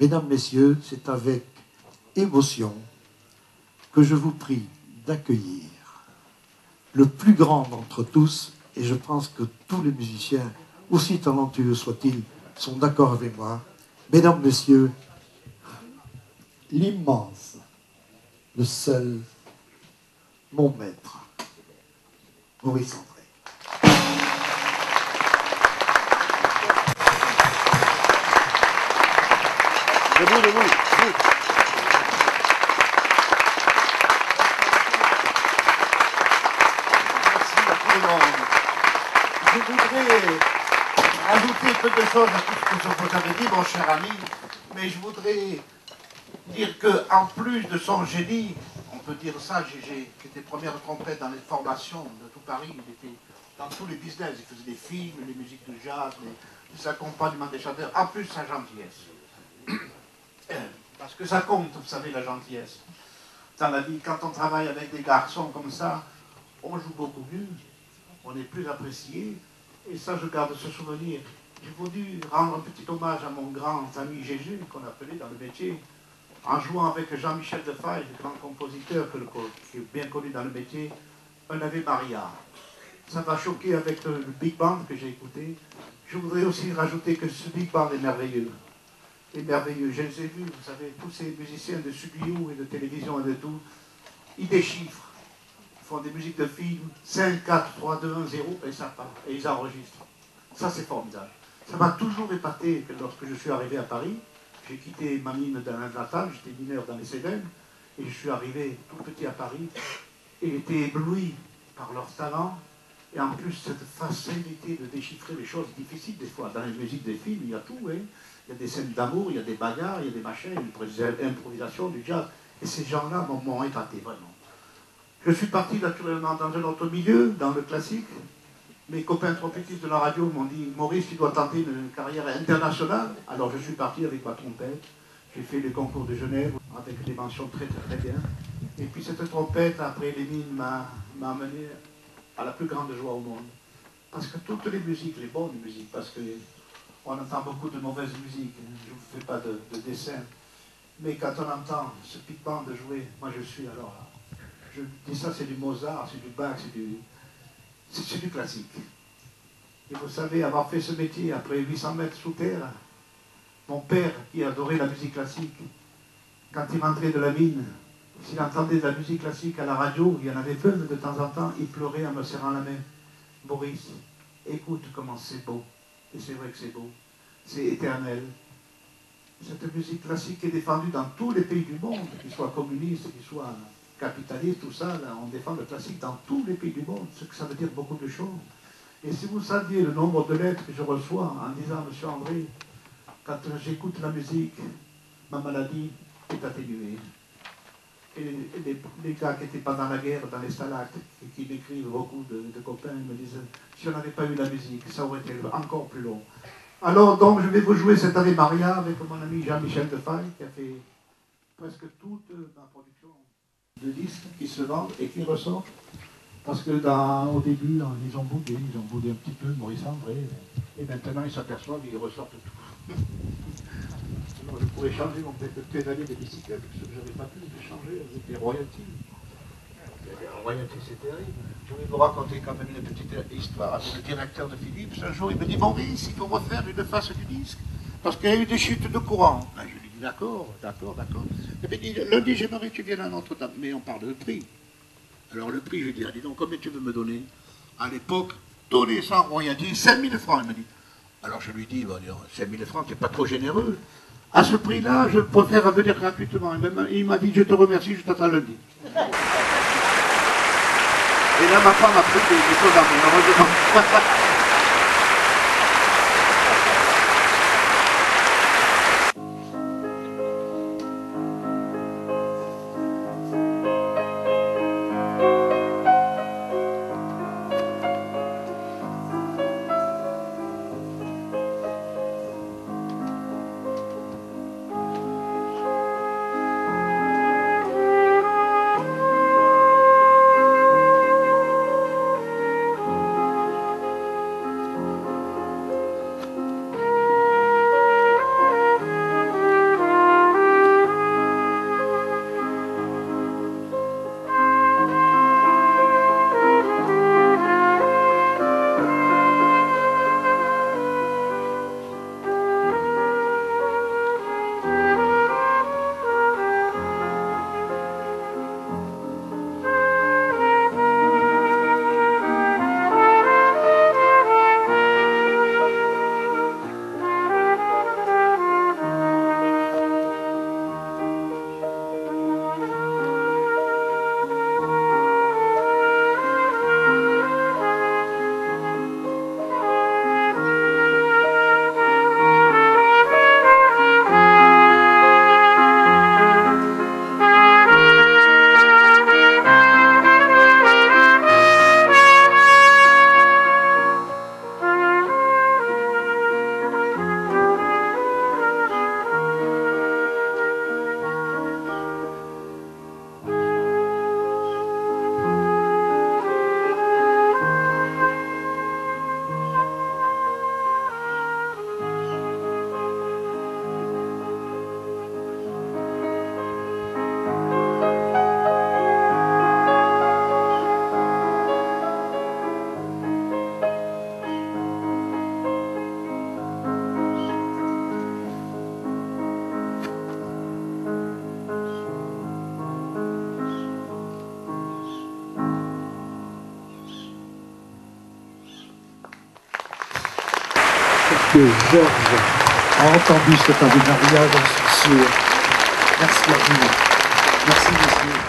Mesdames, Messieurs, c'est avec émotion que je vous prie d'accueillir le plus grand d'entre tous, et je pense que tous les musiciens, aussi talentueux soient-ils, sont d'accord avec moi. Mesdames, Messieurs, l'immense, le seul, mon maître, Maurice André. Debout, debout, debout. Merci à tout le monde. Je voudrais ajouter peu de choses à tout ce que vous avez dit, mon cher ami, mais je voudrais dire qu'en plus de son génie, on peut dire ça, Gégé, qui était première trompette dans les formations de tout Paris, il était dans tous les business, il faisait des films, les musiques de jazz, les accompagnements des chanteurs, en plus sa gentillesse. Parce que ça compte, vous savez, la gentillesse. Dans la vie, quand on travaille avec des garçons comme ça, on joue beaucoup mieux, on est plus apprécié, et ça, je garde ce souvenir. J'ai voulu rendre un petit hommage à mon grand ami Gégé, qu'on appelait dans le métier, en jouant avec Jean-Michel Defaille, le grand compositeur qui est bien connu dans le métier, un Ave Maria. Ça m'a choqué avec le Big Band que j'ai écouté. Je voudrais aussi rajouter que ce Big Band est merveilleux. Est merveilleux. Je les ai vus, vous savez, tous ces musiciens de studio et de télévision et de tout, ils déchiffrent. Ils font des musiques de films, 5, 4, 3, 2, 1, 0, et ça part. Et ils enregistrent. Ça, c'est formidable. Ça m'a toujours épaté que lorsque je suis arrivé à Paris, j'ai quitté ma mine natale, j'étais mineur dans les Cévennes, et je suis arrivé tout petit à Paris, et j'étais ébloui par leur talent, et en plus cette facilité de déchiffrer les choses difficiles des fois. Dans les musiques des films, il y a tout, hein. Il y a des scènes d'amour, il y a des bagarres, il y a des machins, une improvisation, du jazz, et ces gens-là m'ont épaté, vraiment. Je suis parti naturellement dans un autre milieu, dans le classique. Mes copains trompettistes de la radio m'ont dit « Maurice, tu dois tenter une carrière internationale ». Alors je suis parti avec ma trompette. J'ai fait les concours de Genève avec des mentions très très très bien. Et puis cette trompette, après les mines, m'a amené à la plus grande joie au monde. Parce que toutes les musiques, les bonnes musiques, parce qu'on entend beaucoup de mauvaises musiques, je ne vous fais pas de dessin. Mais quand on entend ce Big Band jouer, moi je suis alors là. Je dis ça, c'est du Mozart, c'est du Bach, c'est du classique. Et vous savez, avoir fait ce métier après 800 mètres sous terre, mon père, qui adorait la musique classique, quand il rentrait de la mine, s'il entendait de la musique classique à la radio, il y en avait peu, mais de temps en temps, il pleurait en me serrant la main. Maurice, écoute comment c'est beau. Et c'est vrai que c'est beau. C'est éternel. Cette musique classique est défendue dans tous les pays du monde, qu'ils soient communistes, qu'ils soient capitalistes, tout ça, là, on défend le classique dans tous les pays du monde, ce que ça veut dire beaucoup de choses. Et si vous saviez le nombre de lettres que je reçois en disant, Monsieur André, quand j'écoute la musique, ma maladie est atténuée. Et les gars qui étaient pendant la guerre, dans les stalactes, et qui m'écrivent, beaucoup de copains, me disent, si on n'avait pas eu la musique, ça aurait été encore plus long. Alors donc, je vais vous jouer cette Ave Maria avec mon ami Jean-Michel Defaille, qui a fait presque toute ma production de disques qui se vendent et qui ressortent. Parce que au début, ils ont boudé un petit peu Maurice André, et maintenant ils s'aperçoivent qu'ils ressortent tout. Alors je pourrais changer mon pédalier de bicyclette, parce que je n'avais pas pu le changer avec les royalties. Les royalties, c'est terrible. Je vais vous raconter quand même une petite histoire avec le directeur de Philips. Un jour, il me dit, Maurice, il faut refaire une face du disque, parce qu'il y a eu des chutes de courant. Ben, je lui dis, d'accord. Et bien, il dit, lundi, j'aimerais que tu viennes à Notre-Dame, mais on parle de prix. Alors le prix, je lui dis, dis donc, combien tu veux me donner? À l'époque, donner sans royalties, 5000 francs, il me dit. Alors je lui dis, 5000 francs, c'est pas trop généreux. À ce prix-là, je préfère venir gratuitement. Il m'a dit, je te remercie, je t'attends lundi. Et là, ma femme a pris des choses à moi, heureusement. Monsieur Georges a entendu cet avénaria, j'en suis sûr. Merci à vous. Merci, monsieur.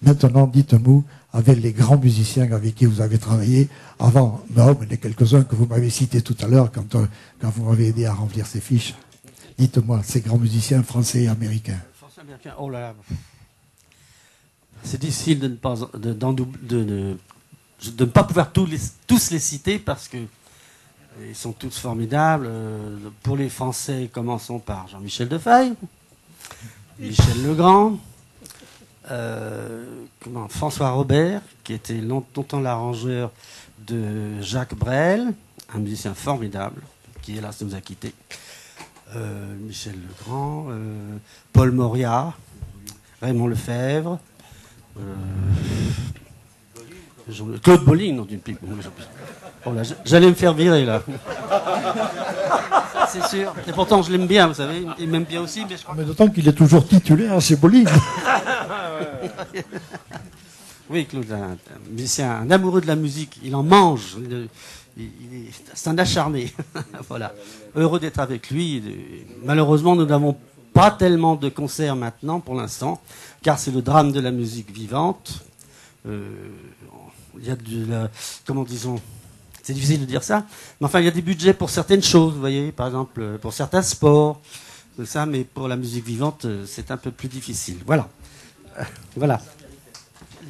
Maintenant, dites-nous, avec les grands musiciens avec qui vous avez travaillé, avant Baum, les quelques-uns que vous m'avez cités tout à l'heure quand vous m'avez aidé à remplir ces fiches, dites-moi, ces grands musiciens français et américains. Français et américains, oh là là. C'est difficile de ne pas pouvoir tous les citer parce que ils sont tous formidables. Pour les Français, commençons par Jean-Michel Defay, Michel Legrand, François Robert, qui était longtemps l'arrangeur de Jacques Brel, un musicien formidable, qui hélas nous a quittés. Michel Legrand, Paul Mauriat, Raymond Lefebvre, Claude Bolling, non d'une pipe. Bon, là, j'allais me faire virer, là. C'est sûr. Et pourtant, je l'aime bien, vous savez. Il m'aime bien aussi, mais je crois. Mais d'autant qu'il est toujours titulaire, c'est Bolling. Oui, Claude, un musicien, un amoureux de la musique. Il en mange. C'est un acharné. Voilà. Heureux d'être avec lui. Malheureusement, nous n'avons pas tellement de concerts maintenant, pour l'instant, car c'est le drame de la musique vivante. Il y a de la... Comment disons... C'est difficile de dire ça, mais enfin, il y a des budgets pour certaines choses, vous voyez, par exemple, pour certains sports, tout ça, mais pour la musique vivante, c'est un peu plus difficile. Voilà. Voilà.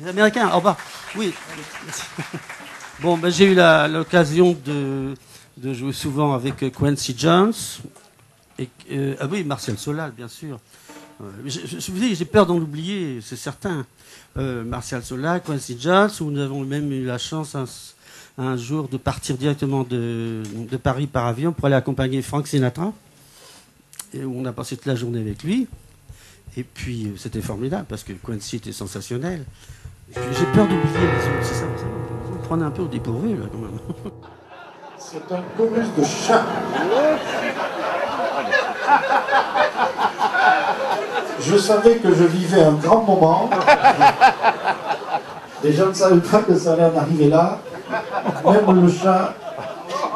Les Américains, au revoir. Oui. Bon, ben, j'ai eu l'occasion de jouer souvent avec Quincy Jones. Ah oui, Martial Solal, bien sûr. Je vous dis, j'ai peur d'en oublier, c'est certain. Martial Solal, Quincy Jones, où nous avons même eu la chance un jour de partir directement de Paris par avion pour aller accompagner Frank Sinatra. Et où on a passé toute la journée avec lui. Et puis, c'était formidable, parce que Quincy était sensationnel. Et puis, j'ai peur d'oublier les autres, c'est ça. Vous me prenez un peu au dépourvu, là, quand même. C'est un chorus de chats. Je savais que je vivais un grand moment. Les gens ne savaient pas que ça allait en arriver là. Même le chat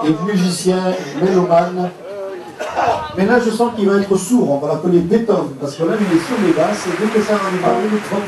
est musicien, mélomane. Mais là, je sens qu'il va être sourd. On va l'appeler Beethoven, parce que là, il est sur les basses, et dès que ça va lui parler, il trompe.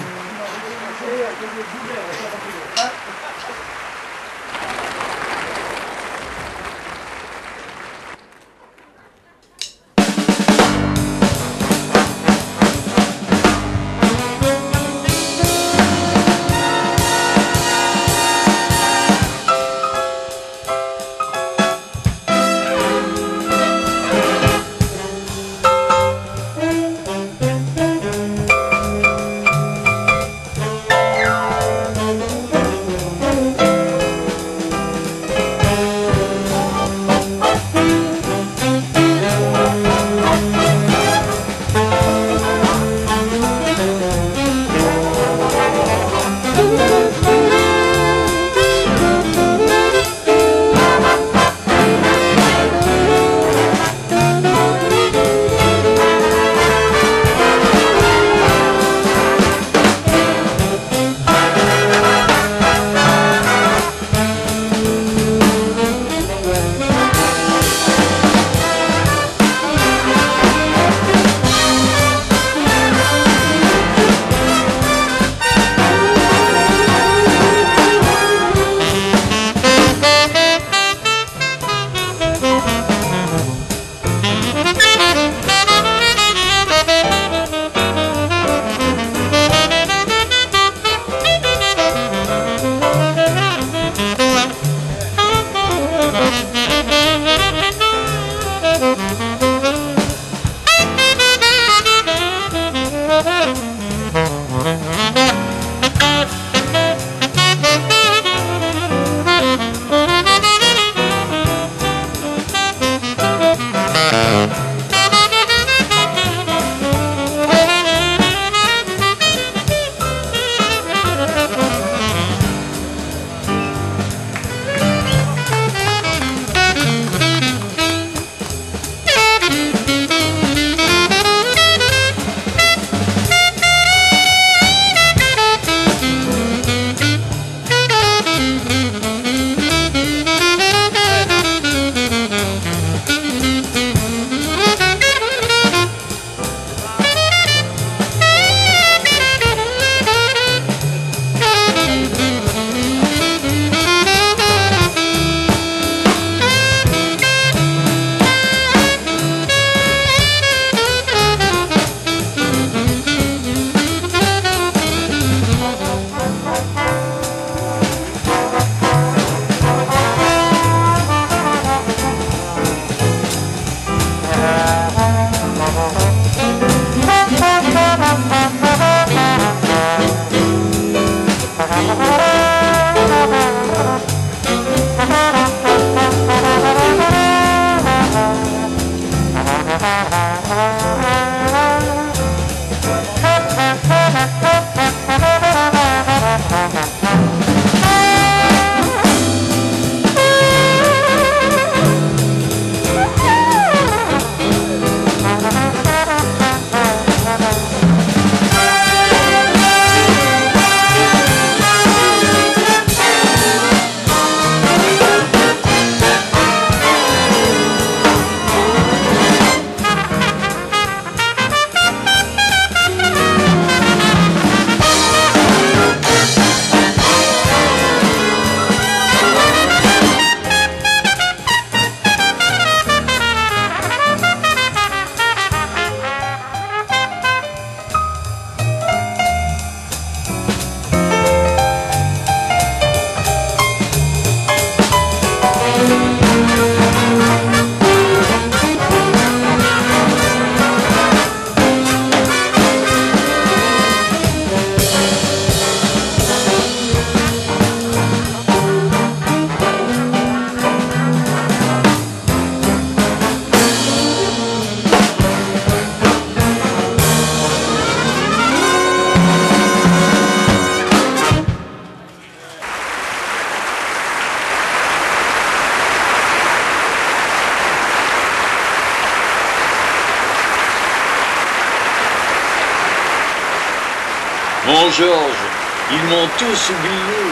Mon Georges, ils m'ont tous oublié.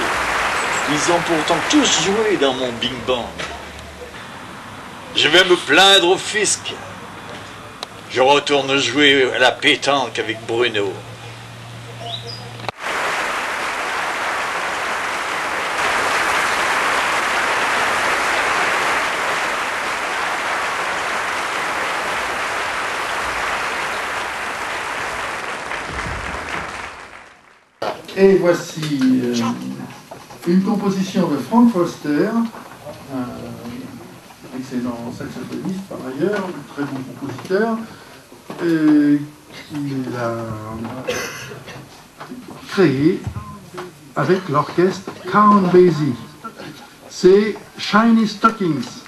Ils ont pourtant tous joué dans mon Big Bang. Je vais me plaindre au fisc. Je retourne jouer à la pétanque avec Bruno. Et voici une composition de Frank Foster, excellent saxophoniste par ailleurs, très bon compositeur, qu'il a créé avec l'orchestre Count Basie. C'est Shiny Stockings.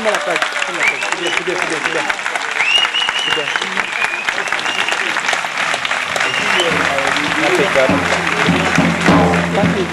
Donne-moi la page. C'est bien, c'est bien, c'est bien, c'est bien. C'est bien. Impeccable. Parfait.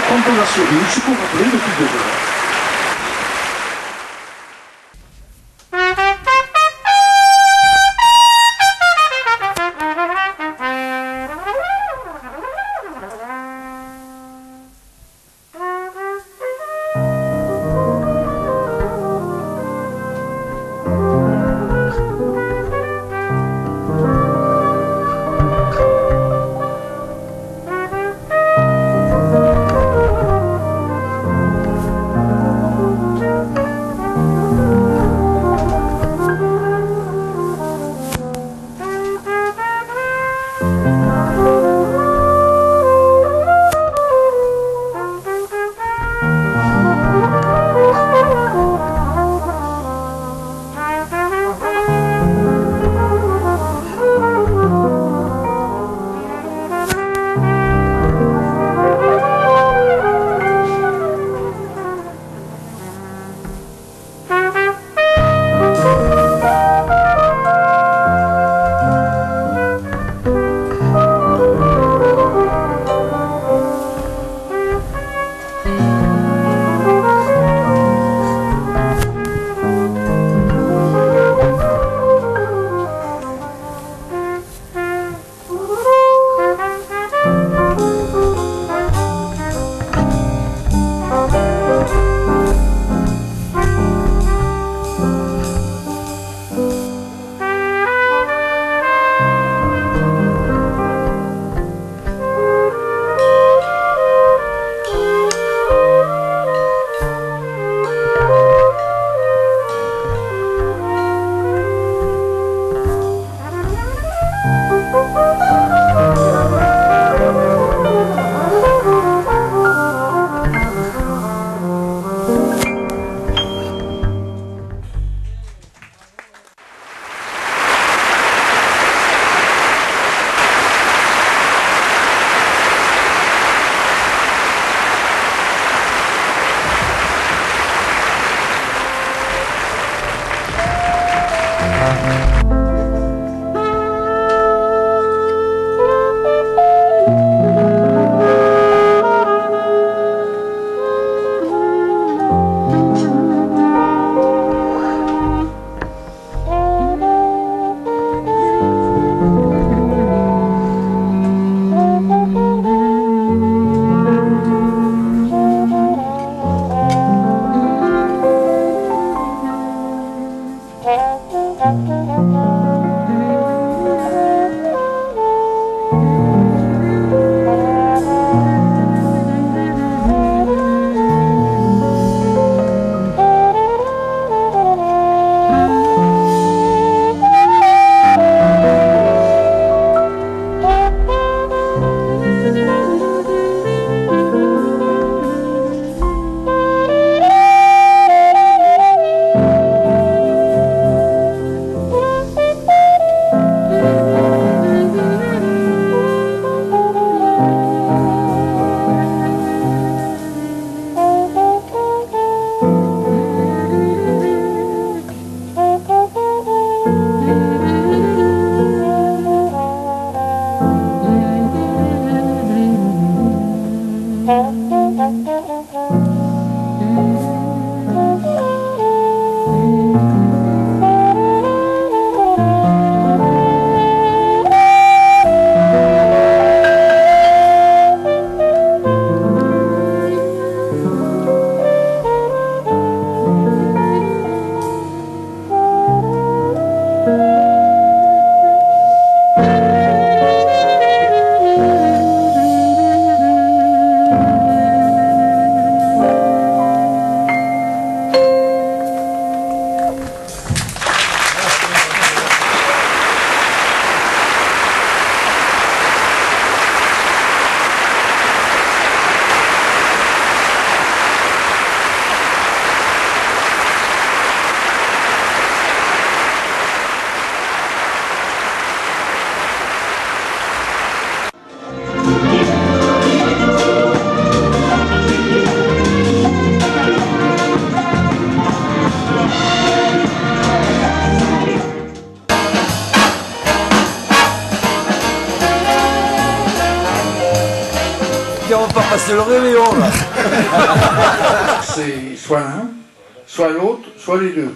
Quand on a souri, je peux rappeler depuis 2 heures. On va pas passer le réveillon là. C'est soit l'un, soit l'autre, soit les deux.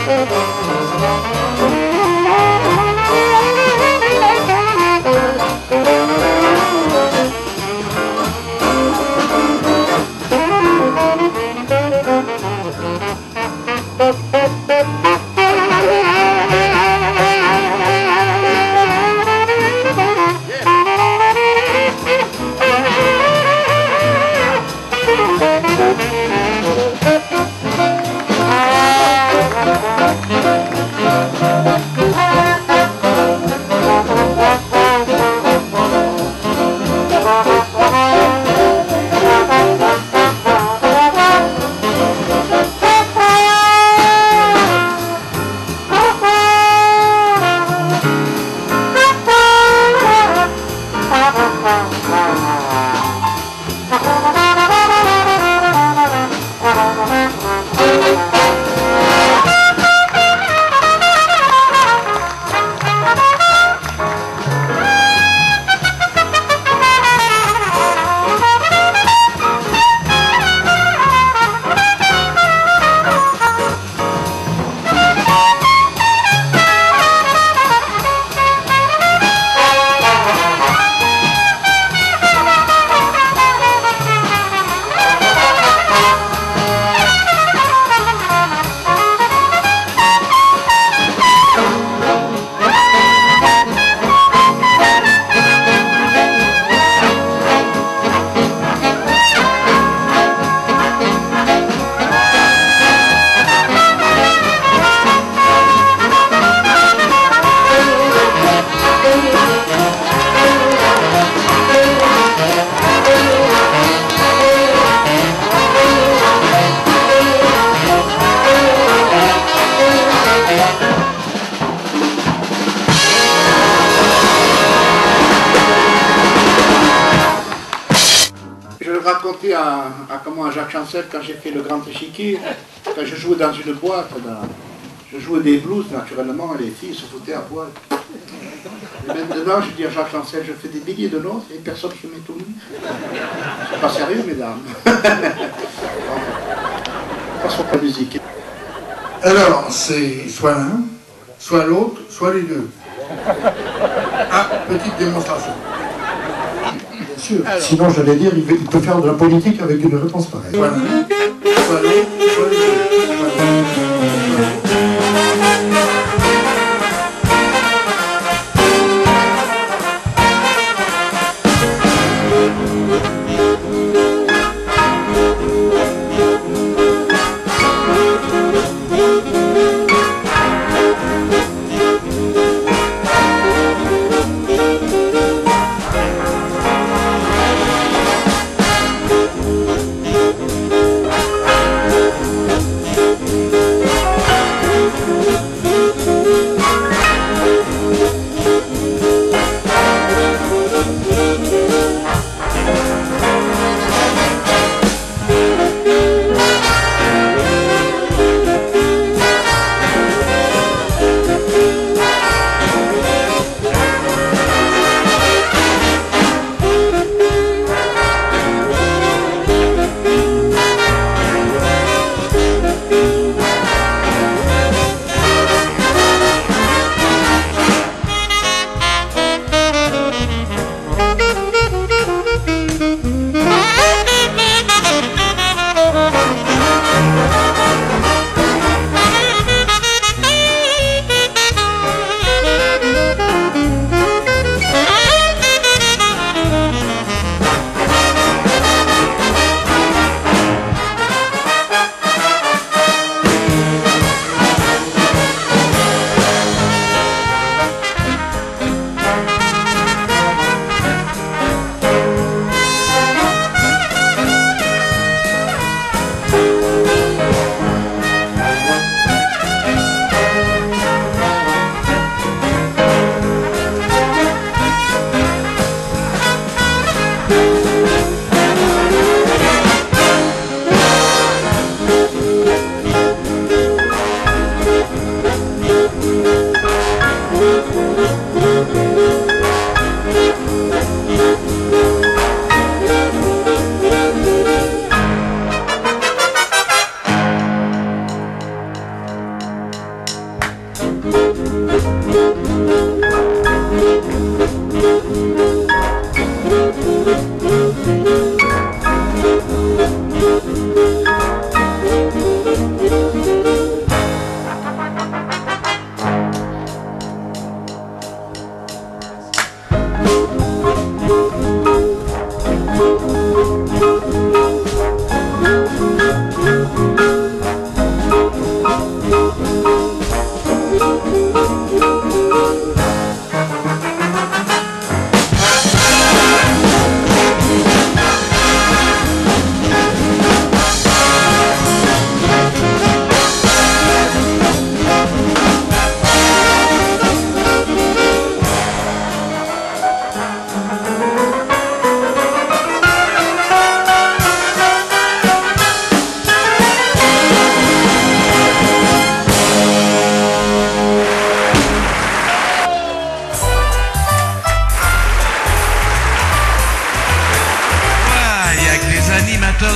Thank you. raconter à Jacques Chancel quand j'ai fait le Grand Échiquier, quand je jouais dans une boîte, je jouais des blues, naturellement, les filles se foutaient à poil. Et maintenant, je dis à Jacques Chancel, je fais des milliers de notes et personne ne se met tout nu. C'est pas sérieux, mesdames. Passons à la musique. Alors, c'est soit l'un, soit l'autre, soit les deux. Ah, petite démonstration. Bien sûr. Sinon, j'allais dire, il peut faire de la politique avec une réponse pareille. Soit l'un, soit l'autre, soit les deux.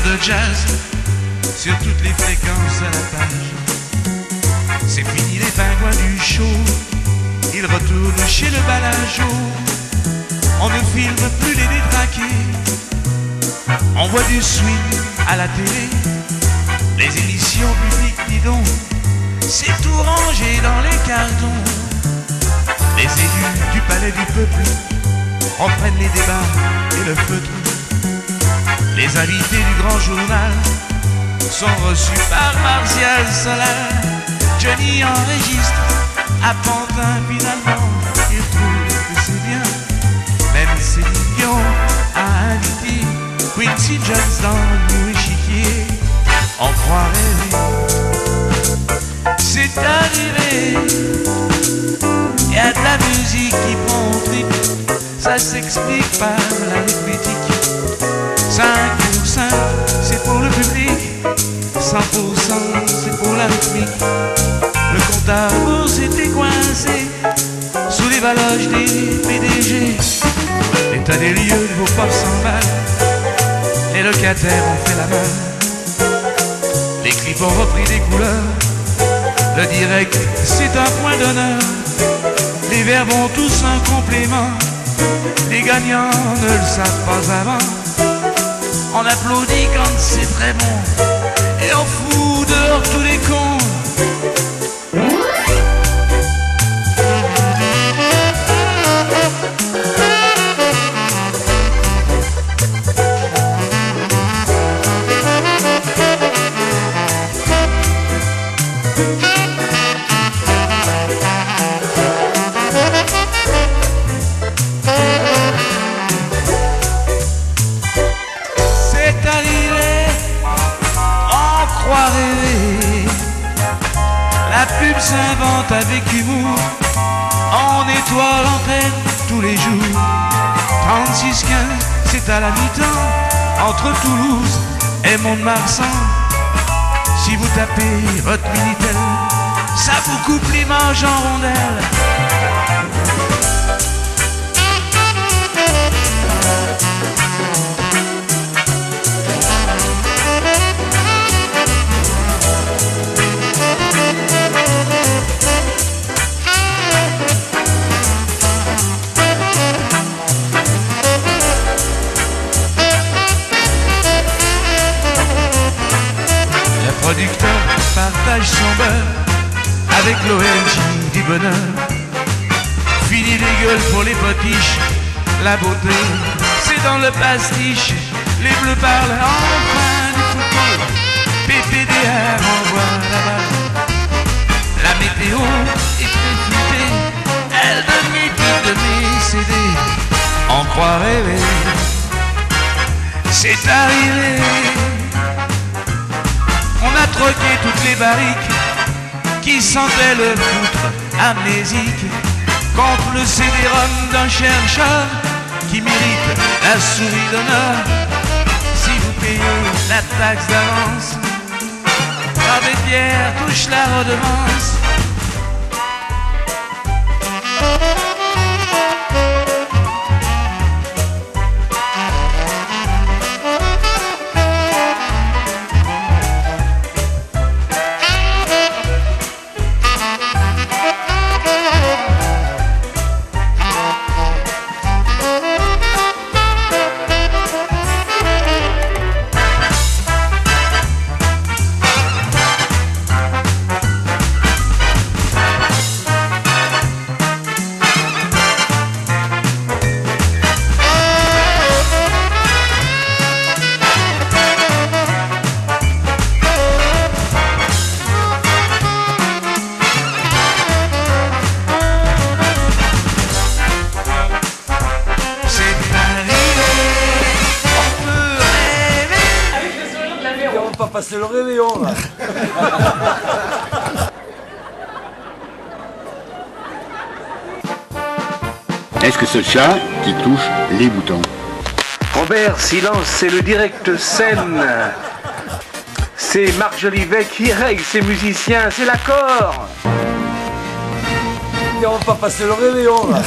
De jazz sur toutes les fréquences à la page. C'est fini les pingouins du show, ils retournent chez le balajo. On ne filme plus les détraqués, on voit du swing à la télé. Les émissions publiques bidons, c'est tout rangé dans les cartons. Les élus du palais du peuple reprennent les débats et le feutre. Les invités du grand journal sont reçus par Martial Solar. Johnny enregistre à Pantin, finalement il trouve que c'est bien. Même Céline Dion a invité Quincy Jones dans le échiquier. On croirait c'est arrivé. Y a de la musique qui prend au trip, ça s'explique par l'arithmétique. 5 pour pour le public, 100% c'est pour la rythmique. Le compte à rebours s'était coincé sous les valoches des PDG. L'état des lieux ne vaut pas 100 balles. Les locataires ont fait la main. Les clips ont repris des couleurs. Le direct c'est un point d'honneur. Les verbes ont tous un complément. Les gagnants ne le savent pas avant. On applaudit quand c'est très bon et on fout dehors tous les cons. La pub s'invente avec humour. On nettoie l'antenne tous les jours. 36-15, c'est à la mi-temps entre Toulouse et Mont-de-Marsan. Si vous tapez votre Minitel, ça vous coupe l'image en rondelle. Le producteur partage son beurre avec l'ONG du bonheur. Fini les gueules pour les potiches, la beauté c'est dans le pastiche. Les bleus parlent enfin du football, PPDR envoie la balle. La météo est très floutée, elle donne les titres de mes CD. On croit rêver, c'est arrivé. On a troqué toutes les barriques qui sentaient le foutre amnésique contre le CD-ROM d'un chercheur qui mérite la souris d'honneur. Si vous payez la taxe d'avance, Abbé Pierre touche la redevance. Pas passer le réveillon là. Est-ce que ce chat qui touche les boutons? Robert, silence, c'est le direct scène. C'est Marc Jolivet qui règle ses musiciens, c'est l'accord. On va pas passer le réveillon là.